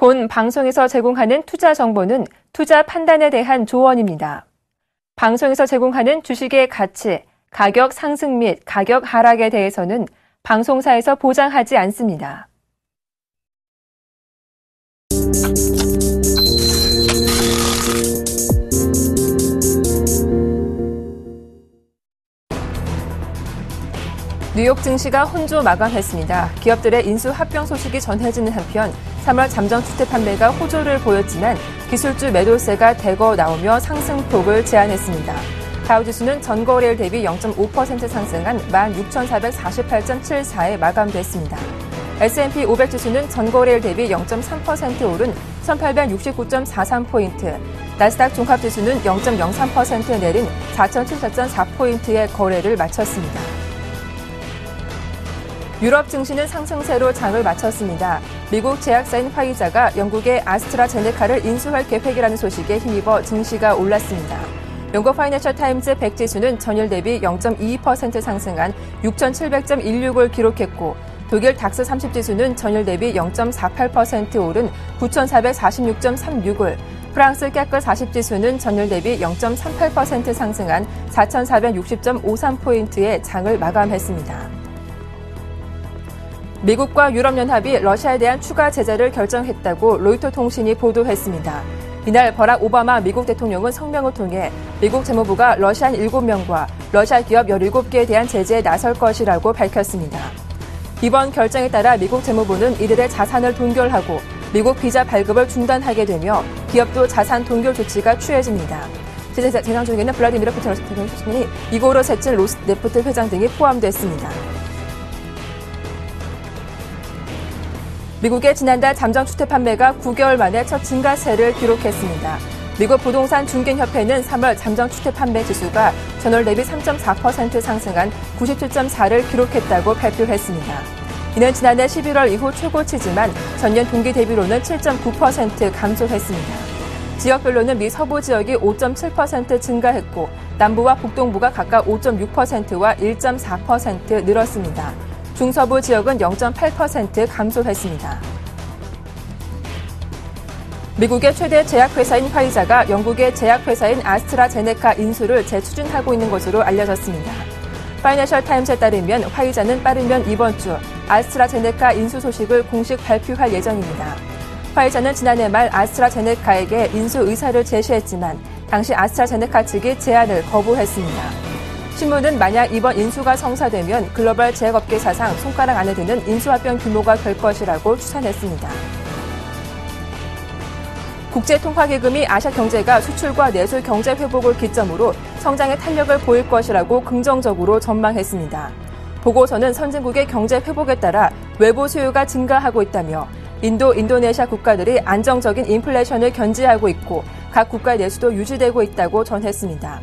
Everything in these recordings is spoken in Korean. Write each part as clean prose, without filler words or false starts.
본 방송에서 제공하는 투자 정보는 투자 판단에 대한 조언입니다. 방송에서 제공하는 주식의 가치, 가격 상승 및 가격 하락에 대해서는 방송사에서 보장하지 않습니다. 뉴욕 증시가 혼조 마감했습니다. 기업들의 인수 합병 소식이 전해지는 한편 3월 잠정주택 판매가 호조를 보였지만 기술주 매도세가 대거 나오며 상승폭을 제한했습니다. 다우지수는 전거래일 대비 0.5% 상승한 16,448.74에 마감됐습니다. S&P 500 지수는 전거래일 대비 0.3% 오른 1,869.43포인트, 나스닥 종합지수는 0.03% 내린 4,074.4포인트의 거래를 마쳤습니다. 유럽 증시는 상승세로 장을 마쳤습니다. 미국 제약사인 화이자가 영국의 아스트라제네카를 인수할 계획이라는 소식에 힘입어 증시가 올랐습니다. 영국 파이낸셜 타임즈 100 지수는 전일 대비 0.22% 상승한 6,700.16을 기록했고 독일 닥스 30 지수는 전일 대비 0.48% 오른 9,446.36을, 프랑스 깨끗 40 지수는 전일 대비 0.38% 상승한 4,460.53포인트의 장을 마감했습니다. 미국과 유럽연합이 러시아에 대한 추가 제재를 결정했다고 로이터 통신이 보도했습니다. 이날 버락 오바마 미국 대통령은 성명을 통해 미국 재무부가 러시안 7명과 러시아 기업 17개에 대한 제재에 나설 것이라고 밝혔습니다. 이번 결정에 따라 미국 재무부는 이들의 자산을 동결하고 미국 비자 발급을 중단하게 되며 기업도 자산 동결 조치가 취해집니다. 재상 중에는 블라디미르 푸틴 러시아 대통령이 이고르 세친 로스네프트 회장 등이 포함됐습니다. 미국의 지난달 잠정주택 판매가 9개월 만에 첫 증가세를 기록했습니다. 미국 부동산 중개협회는 3월 잠정주택 판매 지수가 전월 대비 3.4% 상승한 97.4를 기록했다고 발표했습니다. 이는 지난해 11월 이후 최고치지만 전년 동기 대비로는 7.9% 감소했습니다. 지역별로는 미 서부 지역이 5.7% 증가했고 남부와 북동부가 각각 5.6%와 1.4% 늘었습니다. 중서부 지역은 0.8% 감소했습니다. 미국의 최대 제약회사인 화이자가 영국의 제약회사인 아스트라제네카 인수를 재추진하고 있는 것으로 알려졌습니다. 파이낸셜 타임스에 따르면 화이자는 빠르면 이번 주 아스트라제네카 인수 소식을 공식 발표할 예정입니다. 화이자는 지난해 말 아스트라제네카에게 인수 의사를 제시했지만 당시 아스트라제네카 측이 제안을 거부했습니다. 신문은 만약 이번 인수가 성사되면 글로벌 제약업계 사상 손가락 안에 드는 인수합병 규모가 될 것이라고 추산했습니다. 국제통화기금이 아시아 경제가 수출과 내수 경제 회복을 기점으로 성장의 탄력을 보일 것이라고 긍정적으로 전망했습니다. 보고서는 선진국의 경제 회복에 따라 외부 수요가 증가하고 있다며 인도, 인도네시아 국가들이 안정적인 인플레이션을 견지하고 있고 각 국가의 내수도 유지되고 있다고 전했습니다.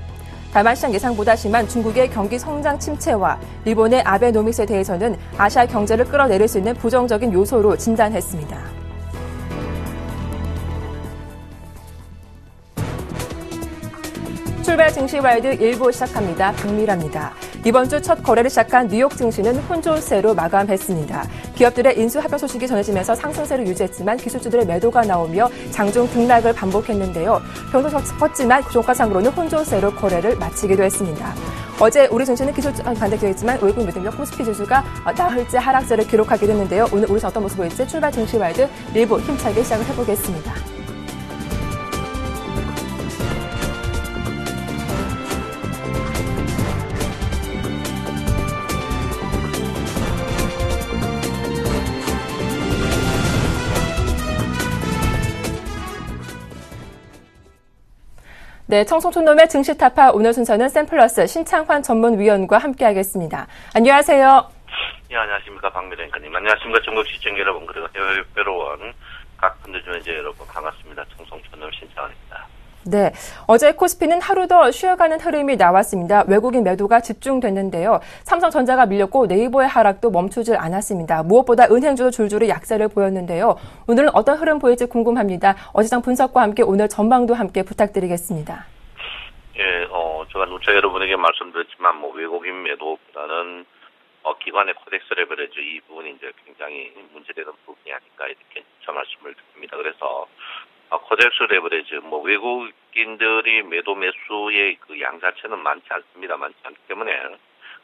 다만 시장 예상보다 심한 중국의 경기 성장 침체와 일본의 아베노믹스에 대해서는 아시아 경제를 끌어내릴 수 있는 부정적인 요소로 진단했습니다. 출발 증시 와이드 1부 시작합니다. 박미라입니다. 이번 주 첫 거래를 시작한 뉴욕 증시는 혼조세로 마감했습니다. 기업들의 인수 합병 소식이 전해지면서 상승세를 유지했지만 기술주들의 매도가 나오며 장중 등락을 반복했는데요. 변동 컸지만 종가상으로는 혼조세로 거래를 마치기도 했습니다. 어제 우리 증시는 기술주 반대되었지만 외국 매도며 코스피 지수가 나흘째 하락세를 기록하게 됐는데요. 오늘 우리 어떤 모습 보일지 출발 증시 와이드 1부 힘차게 시작을 해보겠습니다. 네, 청송촌놈의 증시 타파 오늘 순서는 샘플러스 신창환 전문위원과 함께하겠습니다. 안녕하세요. 예, 안녕하십니까. 박미라 앵커님. 안녕하십니까. 전국 시청자 여러분, 그리고 해외로 온 각 분들중에 여러분 반갑습니다. 청송촌놈 신창환입니다. 네, 어제 코스피는 하루 더 쉬어가는 흐름이 나왔습니다. 외국인 매도가 집중됐는데요. 삼성전자가 밀렸고 네이버의 하락도 멈추질 않았습니다. 무엇보다 은행주도 줄줄이 약세를 보였는데요. 오늘은 어떤 흐름 보일지 궁금합니다. 어제장 분석과 함께 오늘 전망도 함께 부탁드리겠습니다. 예, 제가 누차 여러분에게 말씀드렸지만 외국인 매도보다는 기관의 코덱스 레버리지 이 부분이 이제 굉장히 문제되는 부분이 아닐까 이렇게 저 말씀을 드립니다. 그래서 코덱스 레버리지 외국인들이 매도 매수의 그 양 자체는 많지 않습니다. 많지 않기 때문에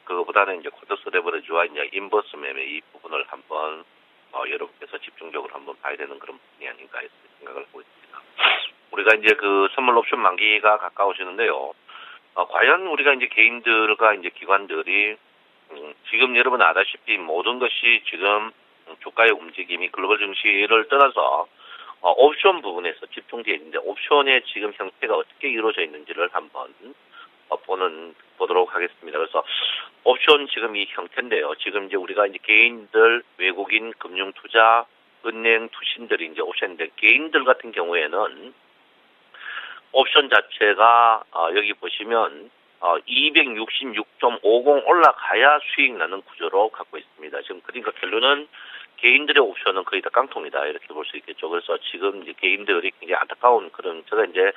그거보다는 이제 코덱스 레버리지와 이제 인버스 매매 이 부분을 한번 여러분께서 집중적으로 한번 봐야 되는 그런 부분이 아닌가 이렇게 생각을 하고 있습니다. 우리가 이제 그 선물 옵션 만기가 가까우시는데요. 과연 우리가 이제 개인들과 이제 기관들이 지금 여러분 아다시피 모든 것이 지금 주가의 움직임이 글로벌 증시를 떠나서 옵션 부분에서 집중되어 있는데 옵션의 지금 형태가 어떻게 이루어져 있는지를 한번 보도록 하겠습니다. 그래서 옵션 지금 이 형태인데요. 지금 이제 우리가 이제 개인들, 외국인, 금융투자, 은행, 투신들이 이제 옵션인데 개인들 같은 경우에는 옵션 자체가 여기 보시면 266.50 올라가야 수익 나는 구조로 갖고 있습니다. 지금 그러니까 결론은 개인들의 옵션은 거의 다 깡통이다 이렇게 볼 수 있겠죠. 그래서 지금 이제 개인들이 굉장히 안타까운 그런 제가 이제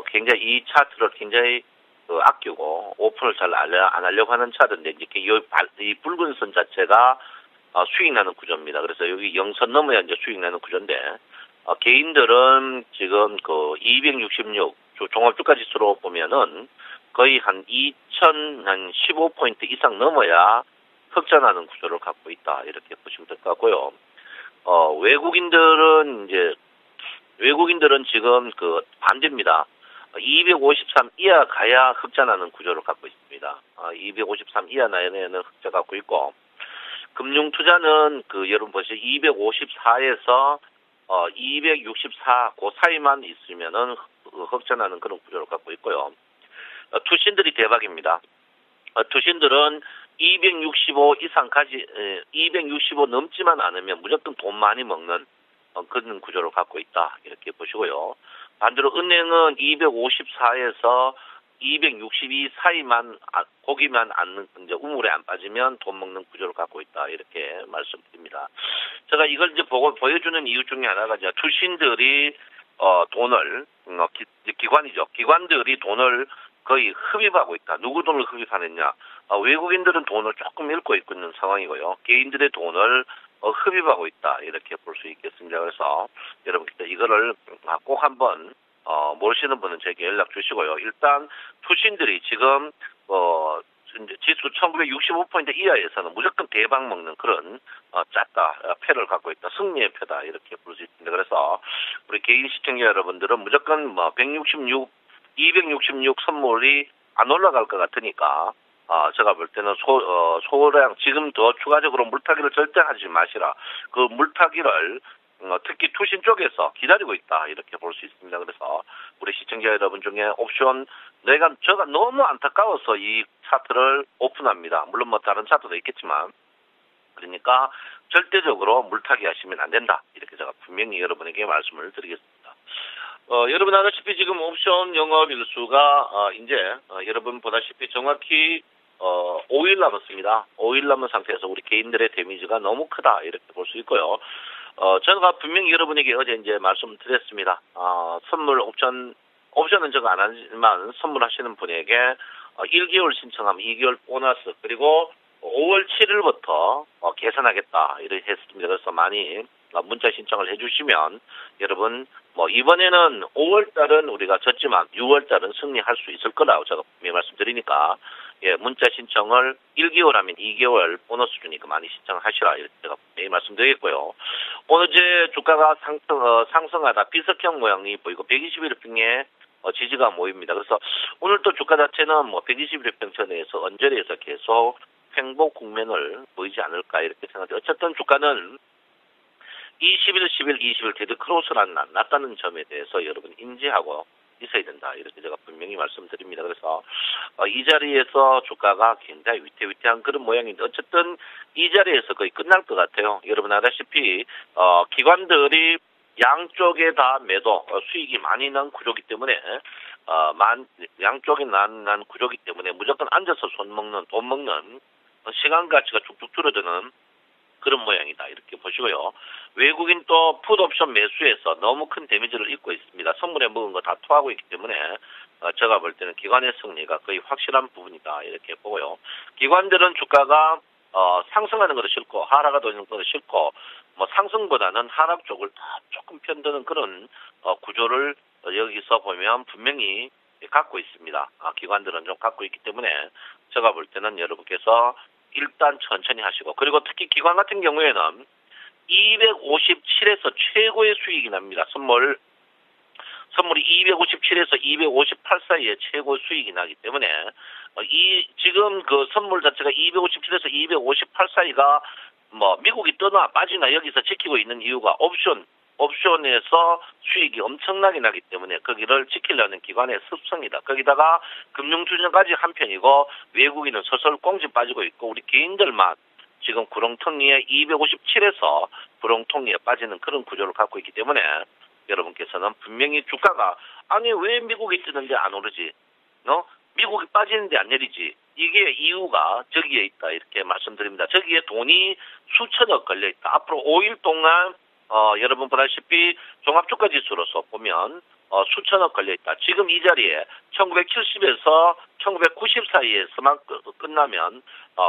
굉장히 이 차트를 굉장히 아끼고 오픈을 잘 안 하려고 하는 차트인데 이제 이 붉은 선 자체가 수익 나는 구조입니다. 그래서 여기 0선 넘어야 이제 수익 나는 구조인데 개인들은 지금 그 266 종합주가 지수로 보면은 거의 한 2015포인트 이상 넘어야 흑자나는 구조를 갖고 있다. 이렇게 보시면 될 것 같고요. 외국인들은 지금 그 반대입니다. 253 이하 가야 흑자나는 구조를 갖고 있습니다. 253 이하 나에는 흑자 갖고 있고, 금융투자는 그 여러분 보시죠. 254에서 264 그 사이만 있으면은 흑자나는 그런 구조를 갖고 있고요. 투신들이 대박입니다. 투신들은 265 이상까지 265 넘지만 않으면 무조건 돈 많이 먹는 그런 구조를 갖고 있다 이렇게 보시고요. 반대로 은행은 254에서 262 사이만 고기만 안 이제 우물에 안 빠지면 돈 먹는 구조를 갖고 있다 이렇게 말씀드립니다. 제가 이걸 이제 보여주는 이유 중에 하나가 이제 투신들이 돈을 기관이죠. 기관들이 돈을 거의 흡입하고 있다. 누구 돈을 흡입하느냐? 외국인들은 돈을 조금 잃고 있는 상황이고요. 개인들의 돈을 흡입하고 있다. 이렇게 볼 수 있겠습니다. 그래서 여러분께서 이거를 꼭 한번 모르시는 분은 제게 연락 주시고요. 일단 투신들이 지금 지수 1965포인트 이하에서는 무조건 대박 먹는 그런 패를 갖고 있다. 승리의 패다. 이렇게 볼 수 있습니다. 그래서 우리 개인 시청자 여러분들은 무조건 266 선물이 안 올라갈 것 같으니까 제가 볼 때는 소량 지금 더 추가적으로 물타기를 절대 하지 마시라. 그 물타기를 특히 투신 쪽에서 기다리고 있다 이렇게 볼 수 있습니다. 그래서 우리 시청자 여러분 중에 옵션 제가 너무 안타까워서 이 차트를 오픈합니다. 물론 다른 차트도 있겠지만 그러니까 절대적으로 물타기 하시면 안 된다 이렇게 제가 분명히 여러분에게 말씀을 드리겠습니다. 여러분 아다시피 지금 옵션 영업 일수가 이제 여러분 보다시피 정확히 5일 남았습니다. 5일 남은 상태에서 우리 개인들의 데미지가 너무 크다 이렇게 볼 수 있고요. 제가 분명히 여러분에게 어제 이제 말씀드렸습니다. 선물 옵션은 제가 안 하지만 선물하시는 분에게 1개월 신청하면 2개월 보너스 그리고 5월 7일부터 개선하겠다 이렇게 했습니다. 그래서 많이 문자 신청을 해주시면 여러분 이번에는 5월달은 우리가 졌지만 6월달은 승리할 수 있을 거라고 제가 분명히 말씀드리니까 문자 신청을 1개월 하면 2개월 보너스 주니까 많이 신청하시라 이렇게 제가 분명히 말씀드리겠고요. 오늘 제 주가가 상승하다 비석형 모양이 보이고 121일평에 지지가 모입니다. 그래서 오늘 또 주가 자체는 121일평 전에서 언저리에서 계속 횡보 국면을 보이지 않을까 이렇게 생각해요. 어쨌든 주가는 21일, 10일, 20일 데드 크로스란 났다는 점에 대해서 여러분 인지하고 있어야 된다. 이렇게 제가 분명히 말씀드립니다. 그래서 이 자리에서 주가가 굉장히 위태위태한 그런 모양인데 어쨌든 이 자리에서 거의 끝날 것 같아요. 여러분 아다시피 기관들이 양쪽에 다 매도 수익이 많이 난 구조기 때문에 양쪽에 난 구조기 때문에 무조건 앉아서 돈 먹는 시간 가치가 쭉쭉 줄어드는 그런 모양이다. 이렇게 보시고요. 외국인 또 풋옵션 매수에서 너무 큰 데미지를 입고 있습니다. 선물에 먹은 거 다 토하고 있기 때문에 제가 볼 때는 기관의 승리가 거의 확실한 부분이다. 이렇게 보고요. 기관들은 주가가 상승하는 것도 싫고 하락하는 것도 싫고 뭐 상승보다는 하락 쪽을 조금 편드는 그런 구조를 여기서 보면 분명히 갖고 있습니다. 기관들은 좀 갖고 있기 때문에 제가 볼 때는 여러분께서 일단 천천히 하시고, 그리고 특히 기관 같은 경우에는 257에서 최고의 수익이 납니다. 선물이 257에서 258 사이에 최고 수익이 나기 때문에 지금 그 선물 자체가 257에서 258 사이가 뭐 미국이 떠나 빠지나 여기서 지키고 있는 이유가 옵션에서 수익이 엄청나게 나기 때문에 거기를 지키려는 기관의 습성이다. 거기다가 금융주전까지 한편이고 외국인은 서서히 꽁지 빠지고 있고 우리 개인들만 지금 구렁텅이에 257에서 구렁텅이에 빠지는 그런 구조를 갖고 있기 때문에 여러분께서는 분명히 주가가 아니 왜 미국이 뜨는데 안 오르지? 미국이 빠지는데 안 내리지? 이게 이유가 저기에 있다 이렇게 말씀드립니다. 저기에 돈이 수천억 걸려 있다. 앞으로 5일 동안 여러분 보다시피 종합주가지수로서 보면 수천억 걸려있다. 지금 이 자리에 1970에서 1990 사이에서만 끝나면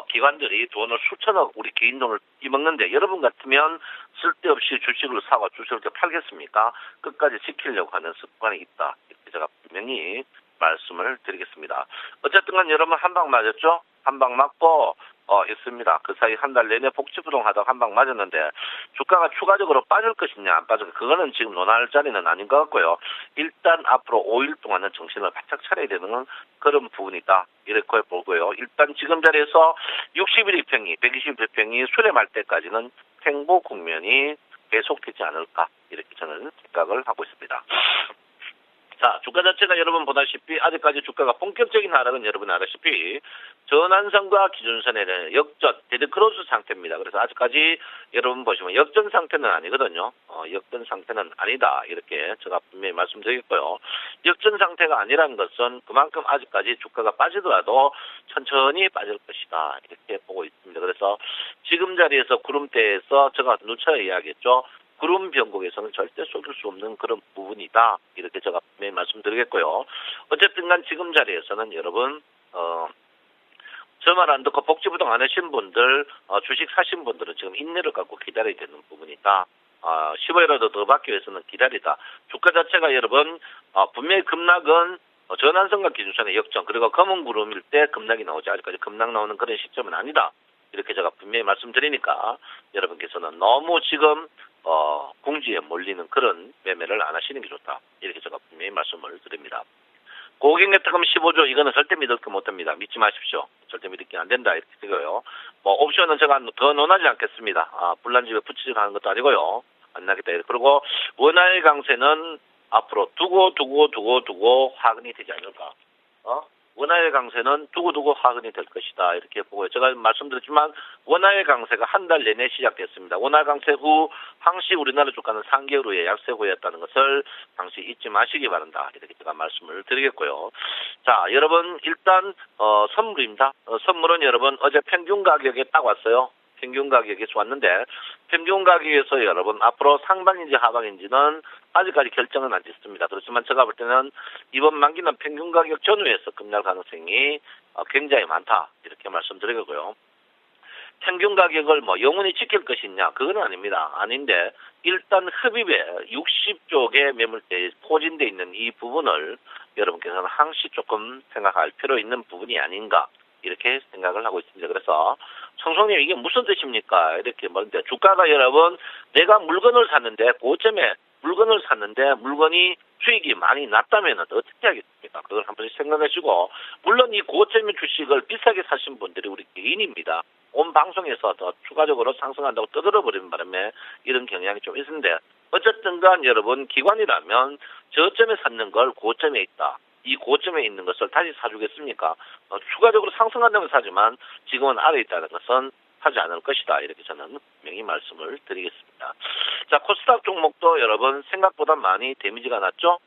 기관들이 돈을 수천억 우리 개인 돈을 뒤먹는데 여러분 같으면 쓸데없이 주식을 사고 주식을 팔겠습니까? 끝까지 지키려고 하는 습관이 있다. 이렇게 제가 분명히 말씀을 드리겠습니다. 어쨌든 간 여러분 한 방 맞았죠? 한 방 맞고 있습니다. 그 사이 한 달 내내 복지부동 하다가 한 방 맞았는데 주가가 추가적으로 빠질 것이냐 안 빠질 것이냐 그거는 지금 논할 자리는 아닌 것 같고요. 일단 앞으로 5일 동안은 정신을 바짝 차려야 되는 그런 부분이다. 이렇게 보고요. 일단 지금 자리에서 61 평이 120 평이 수렴할 때까지는 횡보 국면이 계속되지 않을까 이렇게 저는 생각을 하고 있습니다. 자, 주가 자체가 여러분 보다시피 아직까지 주가가 본격적인 하락은 여러분 알다시피 전환선과 기준선의 역전, 데드크로스 상태입니다. 그래서 아직까지 여러분 보시면 역전 상태는 아니거든요. 역전 상태는 아니다. 이렇게 제가 분명히 말씀드리겠고요. 역전 상태가 아니라는 것은 그만큼 아직까지 주가가 빠지더라도 천천히 빠질 것이다. 이렇게 보고 있습니다. 그래서 지금 자리에서 구름대에서 제가 누차 이야기했죠. 구름 변곡에서는 절대 속일 수 없는 그런 부분이다. 이렇게 제가 분명히 말씀드리겠고요. 어쨌든 간 지금 자리에서는 여러분 저 말 안 듣고 복지부동 안 하신 분들 주식 사신 분들은 지금 인내를 갖고 기다려야 되는 부분이다. 15일이라도 더 받기 위해서는 기다리다. 주가 자체가 여러분 분명히 급락은 전환선과 기준선의 역전 그리고 검은 구름일 때 급락이 나오지 아직까지 급락 나오는 그런 시점은 아니다. 이렇게 제가 분명히 말씀드리니까 여러분께서는 너무 지금 궁지에 몰리는 그런 매매를 안 하시는 게 좋다. 이렇게 제가 분명히 말씀을 드립니다. 고객네트금 15조 이거는 절대 믿을 거 못합니다. 믿지 마십시오. 절대 믿기 안 된다 이렇게 되고요. 옵션은 제가 더 논하지 않겠습니다. 불난집에 붙이지 하는 것도 아니고요. 안 나겠다. 그리고 원화의 강세는 앞으로 두고 화근이 되지 않을까. 원화의 강세는 두고 화근이 될 것이다. 이렇게 보고요. 제가 말씀드렸지만 원화의 강세가 한 달 내내 시작됐습니다. 원화 강세 후 항시 우리나라 주가는 3개월 후에 약세 후였다는 것을 항시 잊지 마시기 바란다. 이렇게 제가 말씀을 드리겠고요. 자, 여러분 일단 선물입니다. 선물은 여러분 어제 평균 가격에 딱 왔어요. 평균 가격이 왔는데 평균 가격에서 여러분 앞으로 상방인지 하방인지는 아직까지 결정은 안 됐습니다. 그렇지만 제가 볼 때는 이번 만기는 평균 가격 전후에서 급락 가능성이 굉장히 많다. 이렇게 말씀드리고요. 평균 가격을 영원히 지킬 것이냐 그건 아닙니다. 아닌데 일단 흡입에 60쪽의 매물대에 포진돼 있는 이 부분을 여러분께서는 항시 조금 생각할 필요 있는 부분이 아닌가 이렇게 생각을 하고 있습니다. 그래서 청송님 이게 무슨 뜻입니까? 이렇게 말인데 주가가 여러분 내가 물건을 샀는데 고점에 물건을 샀는데 물건이 수익이 많이 났다면 어떻게 하겠습니까? 그걸 한 번씩 생각하시고 물론 이 고점의 주식을 비싸게 사신 분들이 우리 개인입니다. 온 방송에서 더 추가적으로 상승한다고 떠들어버리는 바람에 이런 경향이 좀 있는데 어쨌든 간 여러분 기관이라면 저점에 샀는 걸 고점에 있다. 이 고점에 있는 것을 다시 사주겠습니까? 추가적으로 상승한다면 사지만 지금은 아래에 있다는 것은 하지 않을 것이다. 이렇게 저는 분명히 말씀을 드리겠습니다. 자, 코스닥 종목도 여러분 생각보다 많이 데미지가 났죠?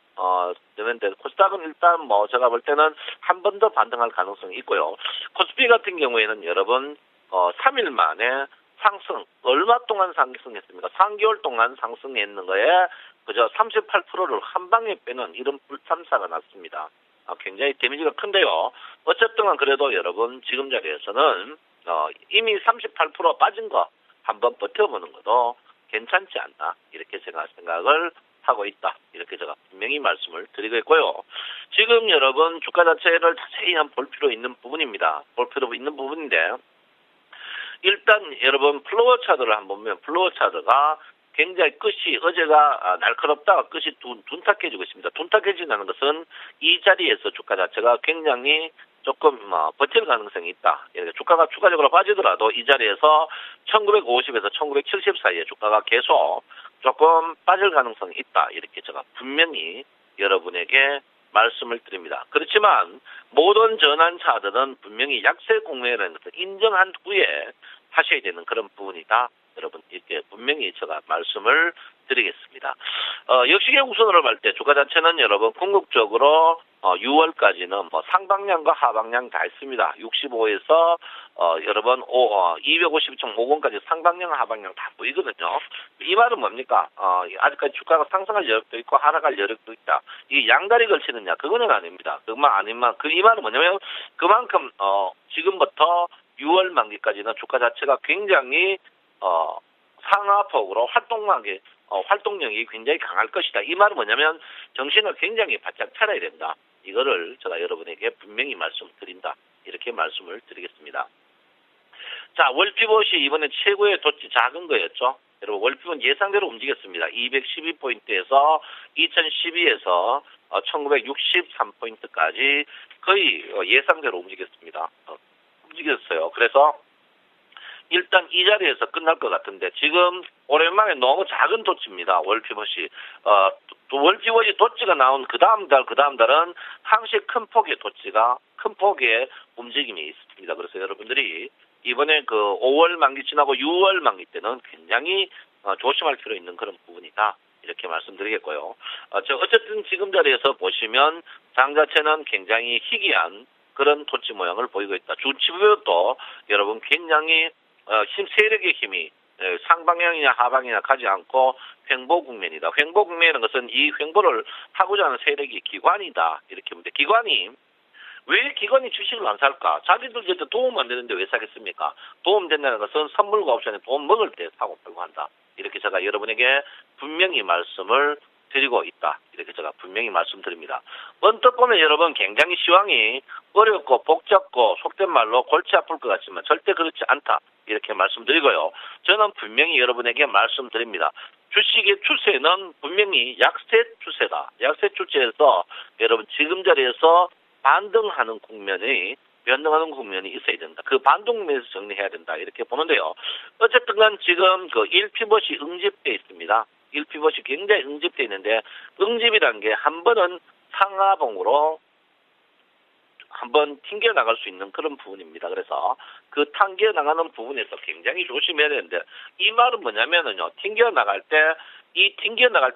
그런데 코스닥은 일단 제가 볼 때는 한 번 더 반등할 가능성이 있고요. 코스피 같은 경우에는 여러분 3일 만에 상승, 얼마 동안 상승했습니까? 3개월 동안 상승했는 거에 그저 38%를 한 방에 빼는 이런 불참사가 났습니다. 굉장히 데미지가 큰데요. 어쨌든 그래도 여러분 지금 자리에서는 이미 38% 빠진 거 한번 버텨보는 것도 괜찮지 않나 이렇게 제가 생각을 하고 있다. 이렇게 제가 분명히 말씀을 드리겠고요. 지금 여러분 주가 자체를 자세히 한번 볼 필요 있는 부분입니다. 볼 필요 있는 부분인데 일단 여러분 플로어 차트를 한번 보면 플로어 차트가 굉장히 끝이 어제가 날카롭다가 끝이 둔탁해지고 있습니다. 둔탁해진다는 것은 이 자리에서 주가 자체가 굉장히 조금 버틸 가능성이 있다. 주가가 추가적으로 빠지더라도 이 자리에서 1950에서 1970 사이에 주가가 계속 조금 빠질 가능성이 있다. 이렇게 제가 분명히 여러분에게 말씀을 드립니다. 그렇지만 모든 전환 차트는 분명히 약세 국면이라는 것을 인정한 후에 하셔야 되는 그런 부분이다. 여러분 이렇게 분명히 제가 말씀을 드리겠습니다. 역시계 우선으로 볼 때 주가 자체는 여러분 궁극적으로 6월까지는 뭐 상방향과 하방향 다 있습니다. 65에서 여러분 250.50까지 상방향 하방향 다 보이거든요. 이 말은 뭡니까? 아직까지 주가가 상승할 여력도 있고 하락할 여력도 있다. 이 양다리 걸치느냐 그거는 아닙니다. 그만 아니면 이 말은 뭐냐면 그만큼 지금부터 6월 만기까지는 주가 자체가 굉장히 상하폭으로 활동력이 굉장히 강할 것이다. 이 말은 뭐냐면 정신을 굉장히 바짝 차려야 된다. 이거를 제가 여러분에게 분명히 말씀드린다. 이렇게 말씀을 드리겠습니다. 자, 월피벗이 이번에 최고의 도치 작은 거였죠. 여러분 월피벗 예상대로 움직였습니다. 212포인트에서 2012에서 1963포인트까지 거의 예상대로 움직였습니다. 움직였어요. 그래서 일단 이 자리에서 끝날 것 같은데 지금 오랜만에 너무 작은 도치입니다. 월피벗이 월피벗이 도치가 나온 그 다음 달은 항시 큰 폭의 움직임이 있습니다. 그래서 여러분들이 이번에 그 5월 만기 지나고 6월 만기 때는 굉장히 조심할 필요 있는 그런 부분이다. 이렇게 말씀드리겠고요. 어쨌든 지금 자리에서 보시면 장 자체는 굉장히 희귀한 그런 도치 모양을 보이고 있다. 주치부도 여러분 굉장히 세력의 힘이 상방향이냐 하방향이냐 가지 않고 횡보 국면이다. 횡보 국면이라는 것은 이 횡보를 하고자 하는 세력이 기관이다. 이렇게 보는데 왜 기관이 주식을 안 살까? 자기들 이제 도움 안 되는데 왜 사겠습니까? 도움 된다는 것은 선물과 옵션에 돈 먹을 때 사고 팔고 한다. 이렇게 제가 여러분에게 분명히 말씀을 드리고 있다. 이렇게 제가 분명히 말씀드립니다. 언뜻 보면 여러분 굉장히 시황이 어렵고 복잡고 속된 말로 골치 아플 것 같지만 절대 그렇지 않다. 이렇게 말씀드리고요. 저는 분명히 여러분에게 말씀드립니다. 주식의 추세는 분명히 약세 추세다. 약세 추세에서 여러분 지금 자리에서 변동하는 국면이 있어야 된다. 그 반등 국면에서 정리해야 된다. 이렇게 보는데요. 어쨌든 간 지금 그 1피벗이 응집되어 있습니다. 1피벗이 굉장히 응집되어 있는데 응집이라는 게 한 번은 상하봉으로 한번 튕겨나갈 수 있는 그런 부분입니다. 그래서 그 튕겨나가는 부분에서 굉장히 조심해야 되는데 이 말은 뭐냐면은요. 튕겨나갈 때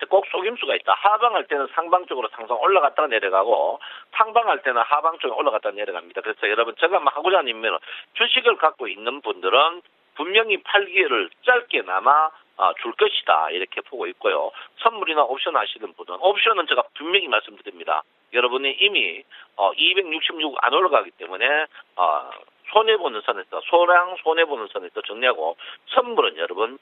꼭 속임수가 있다. 하방할 때는 상방 쪽으로 상승 올라갔다가 내려가고 상방할 때는 하방 쪽에 올라갔다가 내려갑니다. 그래서 여러분 제가 하고자 하는 임무는 주식을 갖고 있는 분들은 분명히 팔기를 짧게나마 줄 것이다. 이렇게 보고 있고요. 선물이나 옵션 하시는 분은 옵션은 제가 분명히 말씀드립니다. 여러분이 이미 266 안 올라가기 때문에 손해보는 선에서 소량 손해보는 선에서 정리하고 선물은 여러분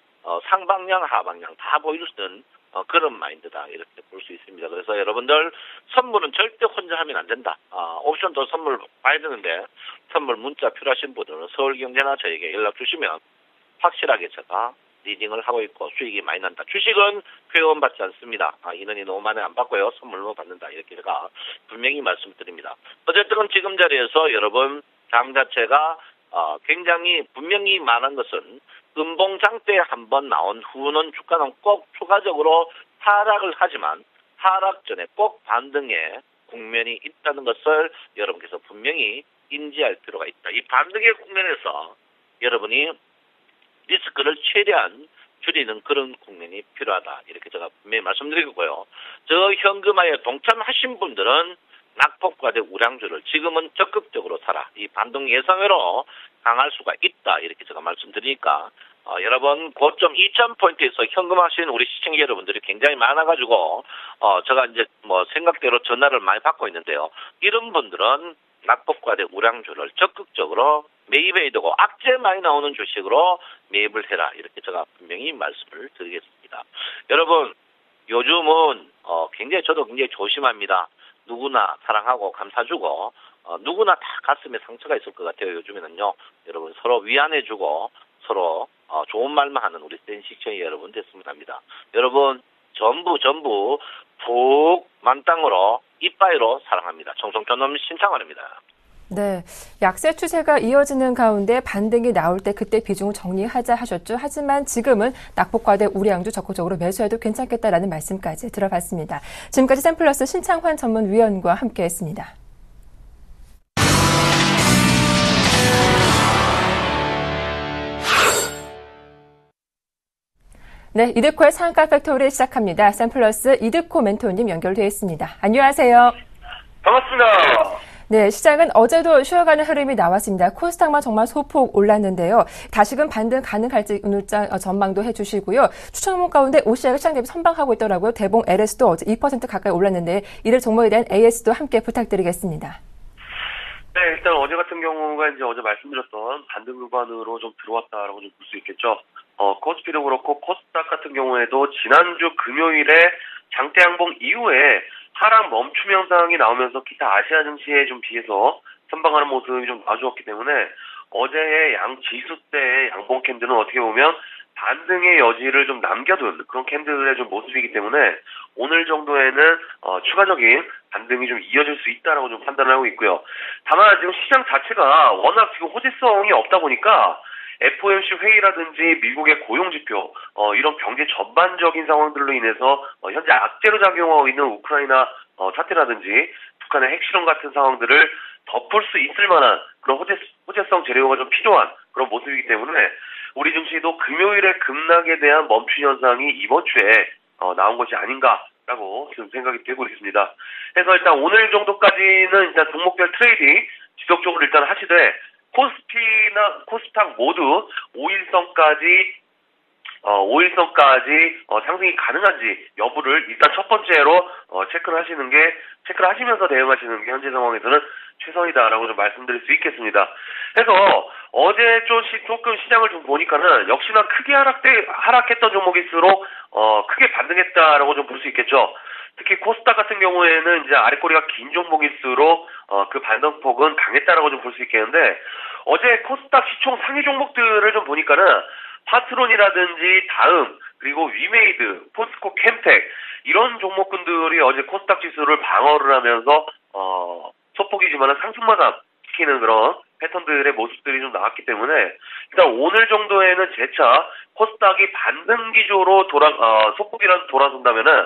상방향 하방향 다 보일 수 있는 그런 마인드다. 이렇게 볼 수 있습니다. 그래서 여러분들 선물은 절대 혼자 하면 안 된다. 옵션도 선물 봐야 되는데 선물 문자 필요하신 분들은 서울경제나 저에게 연락 주시면 확실하게 제가 리딩을 하고 있고 수익이 많이 난다. 주식은 회원 받지 않습니다. 인원이 너무 많이 안 받고요. 선물로 받는다. 이렇게 제가 분명히 말씀드립니다. 어쨌든 지금 자리에서 여러분 장 자체가 굉장히 분명히 말한 것은 음봉장 때 한번 나온 후는 주가는 꼭 추가적으로 하락을 하지만 하락 전에 꼭 반등의 국면이 있다는 것을 여러분께서 분명히 인지할 필요가 있다. 이 반등의 국면에서 여러분이 리스크를 최대한 줄이는 그런 국면이 필요하다. 이렇게 제가 분명히 말씀드리고요. 저 현금화에 동참하신 분들은 낙폭과대 우량주를 지금은 적극적으로 사라. 이 반등 예상외로 강할 수가 있다. 이렇게 제가 말씀드리니까 여러분 고점 2000포인트에서 현금하신 우리 시청자 여러분들이 굉장히 많아가지고 제가 이제 생각대로 전화를 많이 받고 있는데요. 이런 분들은 낙폭과대 우량주를 적극적으로 매입해야 되고 악재 많이 나오는 주식으로 매입을 해라. 이렇게 제가 분명히 말씀을 드리겠습니다. 여러분, 요즘은 저도 굉장히 조심합니다. 누구나 사랑하고 감사주고 누구나 다 가슴에 상처가 있을 것 같아요. 요즘에는요. 여러분 서로 위안해주고 서로 좋은 말만 하는 우리 센시청이 여러분 됐으면 합니다. 여러분 전부 푹 만땅으로 이빠이로 사랑합니다. 청송촌놈 신창환입니다. 네, 약세 추세가 이어지는 가운데 반등이 나올 때 그때 비중을 정리하자 하셨죠. 하지만 지금은 낙폭과대 우량주 적극적으로 매수해도 괜찮겠다라는 말씀까지 들어봤습니다. 지금까지 샘플러스 신창환 전문위원과 함께했습니다. 네, 이득코의 상가 팩토리 시작합니다. 샘플러스 이득코 멘토님 연결되어 있습니다. 안녕하세요. 반갑습니다. 네, 시장은 어제도 쉬어가는 흐름이 나왔습니다. 코스닥만 정말 소폭 올랐는데요. 다시금 반등 가능할지 오늘장 전망도 해주시고요. 추천 종목 가운데 OCI가 시장 대비 선방하고 있더라고요. 대봉 LS도 어제 2% 가까이 올랐는데 이를 종목에 대한 AS도 함께 부탁드리겠습니다. 네, 일단 어제 같은 경우가 이제 어제 말씀드렸던 반등 구간으로 좀 들어왔다라고 좀 볼 수 있겠죠. 코스피도 그렇고 코스닥 같은 경우에도 지난주 금요일에 장대 양봉 이후에 하락 멈춤 현상이 나오면서 기타 아시아 증시에 좀 비해서 선방하는 모습이 좀 나와주었기 때문에 어제의 지수 때의 양봉 캔들은 어떻게 보면 반등의 여지를 좀 남겨둔 그런 캔들의 좀 모습이기 때문에 오늘 정도에는 추가적인 반등이 좀 이어질 수 있다라고 좀 판단을 하고 있고요. 다만 지금 시장 자체가 워낙 지금 호재성이 없다 보니까 FOMC 회의라든지 미국의 고용지표, 이런 경제 전반적인 상황들로 인해서 현재 악재로 작용하고 있는 우크라이나 사태라든지 북한의 핵실험 같은 상황들을 덮을 수 있을 만한 그런 호재성 재료가 좀 필요한 그런 모습이기 때문에 우리 증시도 금요일에 급락에 대한 멈춤 현상이 이번 주에 나온 것이 아닌가라고 지금 생각이 되고 있습니다. 그래서 일단 오늘 정도까지는 일단 종목별 트레이딩 지속적으로 일단 하시되 코스피나 코스닥 모두 5일선까지 상승이 가능한지 여부를 일단 첫 번째로 체크를 하시면서 대응하시는 게 현재 상황에서는 최선이다라고 좀 말씀드릴 수 있겠습니다. 그래서 어제 조금 시장을 좀 보니까는 역시나 크게 하락했던 종목일수록 크게 반등했다라고 좀 볼 수 있겠죠. 특히 코스닥 같은 경우에는 이제 아랫꼬리가 긴 종목일수록 그 반등폭은 강했다라고 좀 볼 수 있겠는데 어제 코스닥 시총 상위 종목들을 좀 보니까는 파트론이라든지 다음 그리고 위메이드, 포스코 캠텍 이런 종목군들이 어제 코스닥 지수를 방어를 하면서 소폭이지만은 상승마감 시키는 그런 패턴들의 모습들이 좀 나왔기 때문에 일단 오늘 정도에는 재차 코스닥이 반등 기조로 소폭이라도 돌아선다면은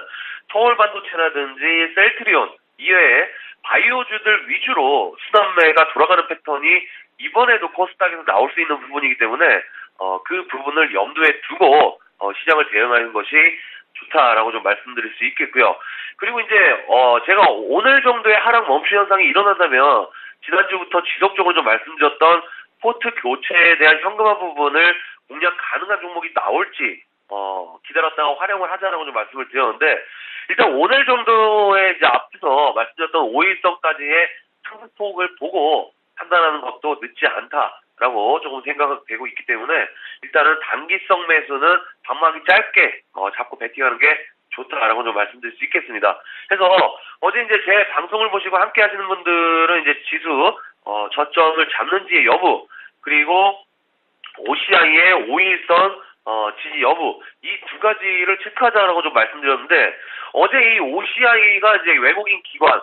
서울반도체라든지 셀트리온 이외에 바이오주들 위주로 순환매가 돌아가는 패턴이 이번에도 코스닥에서 나올 수 있는 부분이기 때문에 그 부분을 염두에 두고 시장을 대응하는 것이 좋다라고 좀 말씀드릴 수 있겠고요. 그리고 이제 제가 오늘 정도의 하락 멈춤 현상이 일어난다면 지난주부터 지속적으로 좀 말씀드렸던 포트 교체에 대한 현금화 부분을 공략 가능한 종목이 나올지 기다렸다가 활용을 하자라고 좀 말씀을 드렸는데 일단 오늘 정도의 이제 앞서 말씀드렸던 5일선까지의 상승폭을 보고 판단하는 것도 늦지 않다라고 조금 생각되고 있기 때문에 일단은 단기성 매수는 방망이 짧게 잡고 배팅하는 게 좋다라고 좀 말씀드릴 수 있겠습니다. 그래서 어제 이제 제 방송을 보시고 함께 하시는 분들은 이제 지수 저점을 잡는지의 여부 그리고 OCI의 5일선 지지 여부 이 두 가지를 체크하자라고 좀 말씀드렸는데 어제 이 OCI가 이제 외국인 기관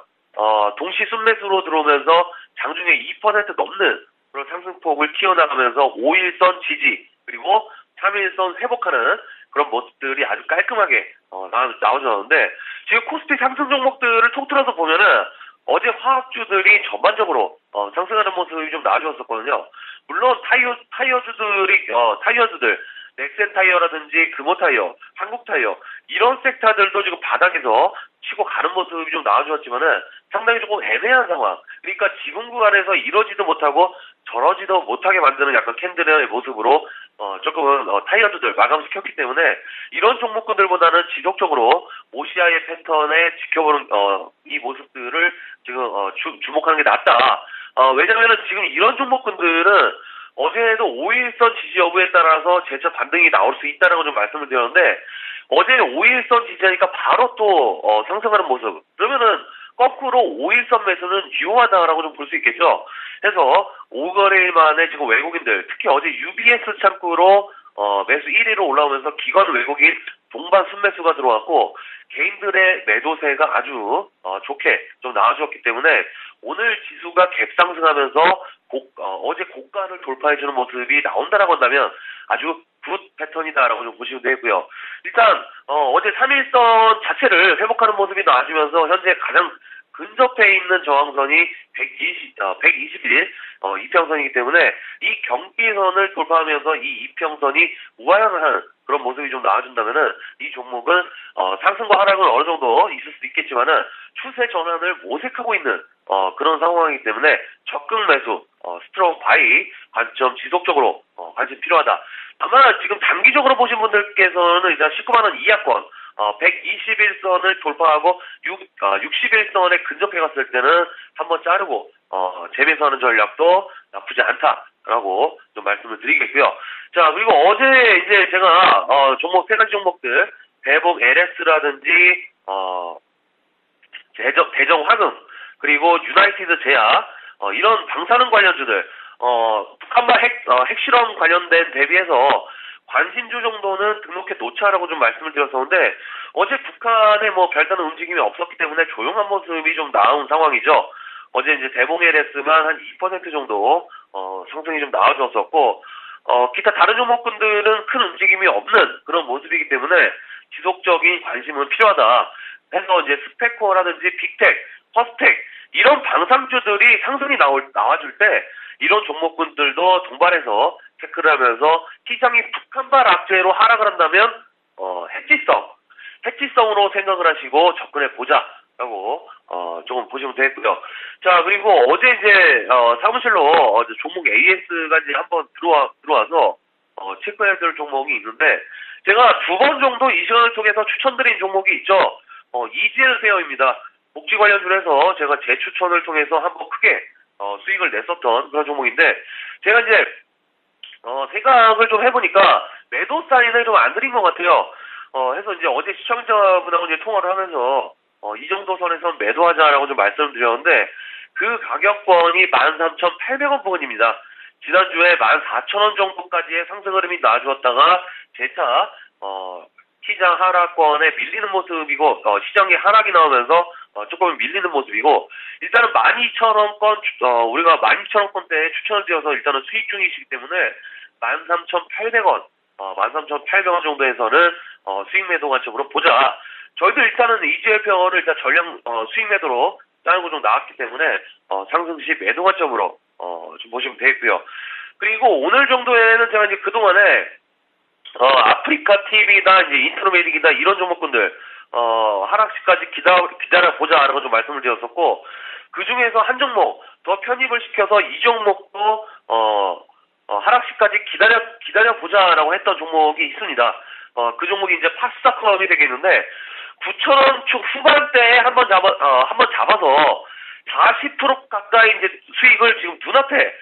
동시 순매수로 들어오면서 장중에 2% 넘는 그런 상승폭을 튀어나가면서 5일선 지지 그리고 3일선 회복하는 그런 모습들이 아주 깔끔하게 나오셨는데 지금 코스피 상승 종목들을 통틀어서 보면은 어제 화학주들이 전반적으로 상승하는 모습이 좀 나와주었었거든요. 물론 타이어주들 넥센 타이어라든지 금호 타이어, 한국 타이어 이런 섹터들도 지금 바닥에서 치고 가는 모습이 좀 나와주었지만은 상당히 조금 애매한 상황. 그러니까 지금 구간에서 이러지도 못하고 저러지도 못하게 만드는 약간 캔들의 모습으로 조금은 타이어주들 마감시켰기 때문에 이런 종목군들보다는 지속적으로 OCI의 패턴에 지켜보는 이 모습들을 지금 주목하는 게 낫다. 왜냐면은 지금 이런 종목군들은 어제도 5일선 지지 여부에 따라서 재차 반등이 나올 수 있다는 좀 말씀을 드렸는데, 어제 5일선 지지하니까 바로 또 상승하는 모습. 그러면은 거꾸로 5일선 매수는 유효하다라고 좀 볼 수 있겠죠. 그래서 5거래일 만에 지금 외국인들, 특히 어제 UBS 창구로 매수 1위로 올라오면서 기관 외국인 동반 순매수가 들어왔고, 개인들의 매도세가 아주 좋게 좀 나와주었기 때문에 오늘 지수가 갭상승하면서 어제 고가를 돌파해주는 모습이 나온다라고 한다면 아주 굿 패턴이다라고 좀 보시면 되고요. 일단 어제 3일선 자체를 회복하는 모습이 나와주면서 현재 가장 근접해 있는 저항선이 121 이평선이기 때문에 이 경기선을 돌파하면서 이 이평선이 우하향하는 그런 모습이 좀 나와준다면은 이 종목은 상승과 하락은 어느 정도 있을 수도 있겠지만은 추세 전환을 모색하고 있는 그런 상황이기 때문에 적극 매수, 스트롱 바이 관점 지속적으로 관심 필요하다. 다만 지금 단기적으로 보신 분들께서는 일단 19만 원 이하권 121선을 돌파하고 61선에 근접해 갔을 때는 한번 자르고 재매수하는 전략도 나쁘지 않다라고 좀 말씀을 드리겠고요. 자, 그리고 어제 이제 제가 종목 세 가지 종목들 대복 LS라든지 대정 화금 그리고 유나이티드 제야 이런 방사능 관련주들 북한발 핵실험 관련된 대비해서 관심주 정도는 등록해 놓자라고 좀 말씀을 드렸었는데 어제 북한에 뭐 별다른 움직임이 없었기 때문에 조용한 모습이 좀 나온 상황이죠. 어제 이제 대봉 LS만 한 2% 정도 상승이 좀 나와줬었고 기타 다른 종목군들은 큰 움직임이 없는 그런 모습이기 때문에 지속적인 관심은 필요하다. 해서 이제 스페코라든지 빅텍, 퍼스텍 이런 방산주들이 상승이 나와줄 때 이런 종목군들도 동반해서 체크를 하면서 시장이 북한발 악재로 하락을 한다면 해지성으로 생각을 하시고 접근해 보자라고 조금 보시면 되겠고요. 자, 그리고 어제 이제 사무실로 종목 AS가 이제 한번 들어와서 체크해야 될 종목이 있는데 제가 2번 정도 이 시간을 통해서 추천드린 종목이 있죠. EGL 세어입니다. 복지 관련주로 해서 제가 제 추천을 통해서 한번 크게 수익을 냈었던 그런 종목인데 제가 이제 생각을 좀 해보니까 매도 사인을 좀 안 드린 것 같아요. 해서 이제 어제 시청자분하고 이제 통화를 하면서 이 정도 선에서 매도하자라고 좀 말씀을 드렸는데 그 가격권이 13,800원 부근입니다. 지난주에 14,000원 정도까지의 상승 흐름이 나와주었다가 재차 시장 하락권에 밀리는 모습이고 시장의 하락이 나오면서 조금 밀리는 모습이고 일단은 12,000원권 우리가 12,000원권대에 추천을 드려서 일단은 수익 중이시기 때문에 13,800원 13,800원 정도에서는 수익 매도 관점으로 보자. 저희도 일단은 EGL표를 일단 전량 수익 매도로 짜고 좀 나왔기 때문에 상승 시 매도 관점으로 좀 보시면 되겠고요. 그리고 오늘 정도에는 제가 이제 그동안에 아프리카 TV나 이제 인트로메딕이나 이런 종목군들 하락시까지 기다려보자라고 좀 말씀을 드렸었고 그 중에서 한 종목 더 편입을 시켜서 이 종목도 하락시까지 기다려보자라고 했던 종목이 있습니다. 그 종목이 이제 파스타컴이 되겠는데 9,000원 쪽 후반대에 한번 잡아서 40% 가까이 이제 수익을 지금 눈앞에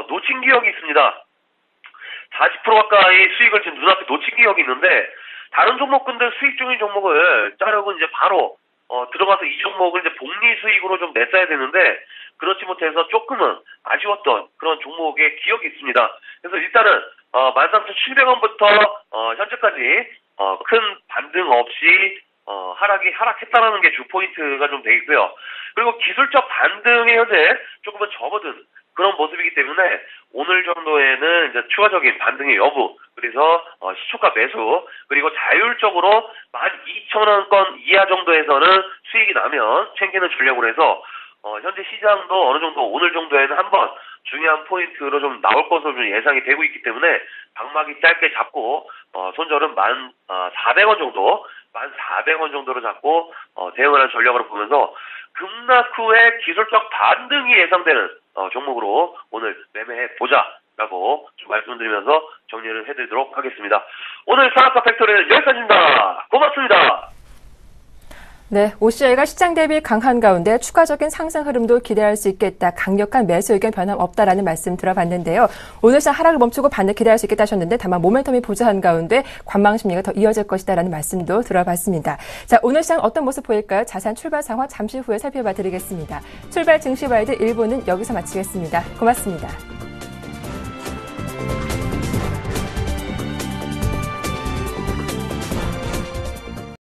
놓친 기억이 있습니다. 40% 가까이 수익을 지금 눈앞에 놓친 기억이 있는데 다른 종목군들 수익 중인 종목을 자르고 이제 바로 들어가서 이 종목을 이제 복리 수익으로 좀 냈어야 되는데 그렇지 못해서 조금은 아쉬웠던 그런 종목의 기억이 있습니다. 그래서 일단은 13,700원부터 현재까지 큰 반등 없이 하락했다라는 게 주 포인트가 좀 되겠고요. 그리고 기술적 반등에 현재 조금은 접어든 그런 모습이기 때문에 오늘 정도에는 이제 추가적인 반등의 여부, 그래서 시초가 매수, 그리고 자율적으로 12,000원권 이하 정도에서는 수익이 나면 챙기는 전략으로 해서 현재 시장도 어느 정도 오늘 정도에는 한번 중요한 포인트로 좀 나올 것으로 좀 예상이 되고 있기 때문에 방막이 짧게 잡고 손절은 1,400원 정도, 1,400원 정도로 잡고 대응을 하는 전략으로 보면서 급락 후에 기술적 반등이 예상되는 종목으로 오늘 매매해 보자라고 좀 말씀드리면서 정리를 해드리도록 하겠습니다. 오늘 산업화 팩토리는 여기까지입니다. 고맙습니다. 네, OCI가 시장 대비 강한 가운데 추가적인 상승 흐름도 기대할 수 있겠다. 강력한 매수 의견 변함없다라는 말씀 들어봤는데요. 오늘 시장 하락을 멈추고 반등 기대할 수 있겠다 하셨는데 다만 모멘텀이 부재한 가운데 관망 심리가 더 이어질 것이다라는 말씀도 들어봤습니다. 자, 오늘 시장 어떤 모습 보일까요? 자세한 출발 상황 잠시 후에 살펴봐 드리겠습니다. 출발 증시 와이드 1부는 여기서 마치겠습니다. 고맙습니다.